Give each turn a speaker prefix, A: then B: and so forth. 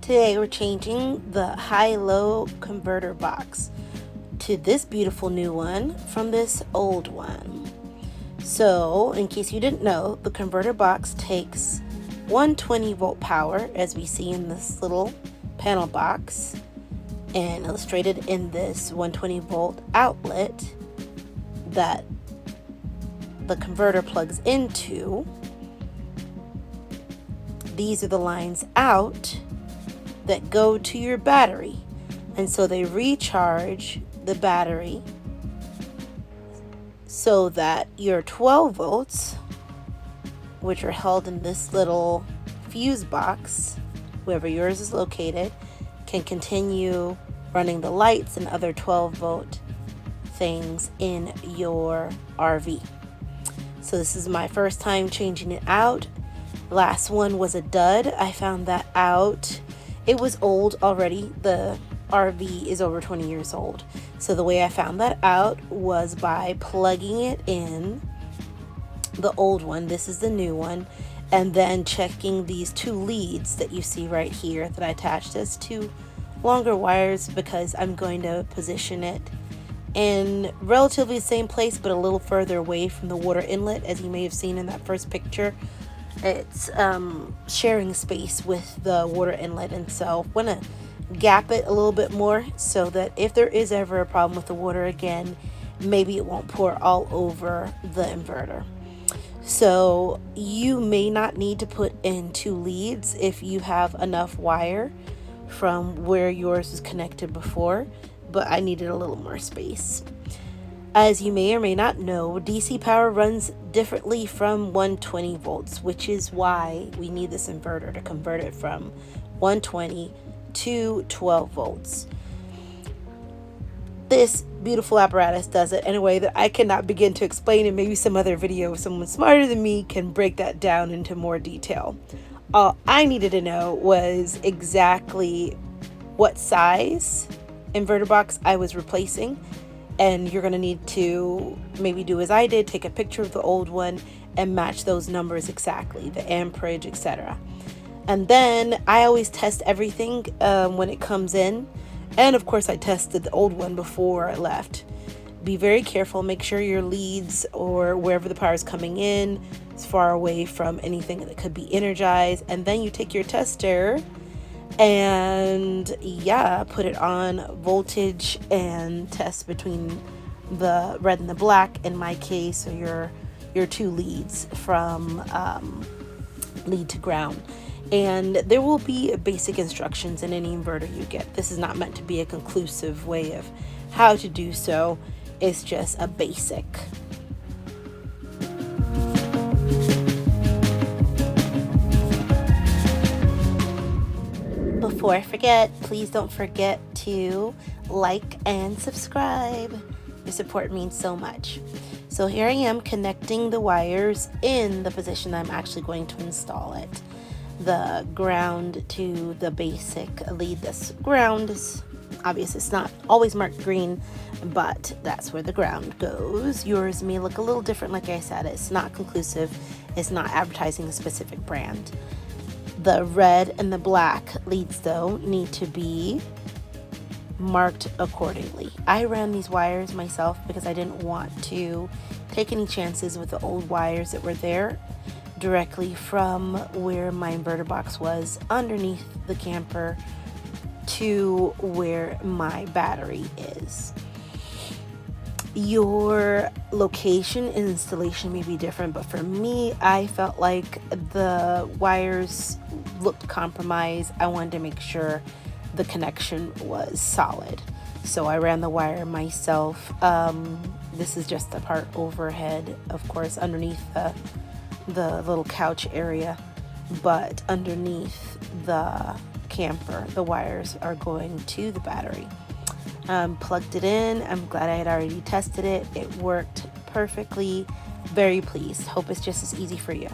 A: Today we're changing the high-low converter box to this beautiful new one from this old one. So, in case you didn't know, the converter box takes 120 volt power, as we see in this little panel box, and illustrated in this 120 volt outlet that the converter plugs into. These are the lines out that go to your battery, and so they recharge the battery so that your 12 volts, which are held in this little fuse box, wherever yours is located, can continue running the lights and other 12 volt things in your RV. So this is my first time changing it out. Last one was a dud. I found that out. It was old already. The RV is over 20 years old. So the way I found that out was by plugging it in, the old one, this is the new one, and then checking these two leads that you see right here that I attached as two longer wires, because I'm going to position it in relatively the same place but a little further away from the water inlet. As you may have seen in that first picture, it's sharing space with the water inlet, and so I'm going to gap it a little bit more so that if there is ever a problem with the water again, maybe it won't pour all over the inverter. So you may not need to put in two leads if you have enough wire from where yours is connected before, but I needed a little more space. As you may or may not know, DC power runs differently from 120 volts, which is why we need this inverter to convert it from 120 to 12 volts. This beautiful apparatus does it in a way that I cannot begin to explain, and maybe some other video, someone smarter than me can break that down into more detail. All I needed to know was exactly what size inverter box I was replacing. And you're going to need to maybe do as I did, take a picture of the old one and match those numbers exactly, the amperage, etc. And then I always test everything when it comes in. And of course I tested the old one before I left. Be very careful, make sure your leads or wherever the power is coming in is far away from anything that could be energized. And then you take your tester and put it on voltage and test between the red and the black, in my case, or your two leads from lead to ground. And there will be basic instructions in any inverter you get. This is not meant to be a conclusive way of how to do so. It's just a basic. Before I forget, please don't forget to like and subscribe. Your support means so much. So here I am connecting the wires in the position I'm actually going to install it. The ground to the basic lead. This ground is obvious, it's not always marked green, but that's where the ground goes. Yours may look a little different. Like I said, it's not conclusive. It's not advertising a specific brand. The red and the black leads, though, need to be marked accordingly. I ran these wires myself because I didn't want to take any chances with the old wires that were there directly from where my inverter box was underneath the camper to where my battery is. Your location and installation may be different, but for me, I felt like the wires looked compromised. I wanted to make sure the connection was solid, so I ran the wire myself. This is just the part overhead, of course, underneath the little couch area, but underneath the camper, the wires are going to the battery. Plugged it in. I'm glad I had already tested it. It worked perfectly. Very pleased. Hope it's just as easy for you.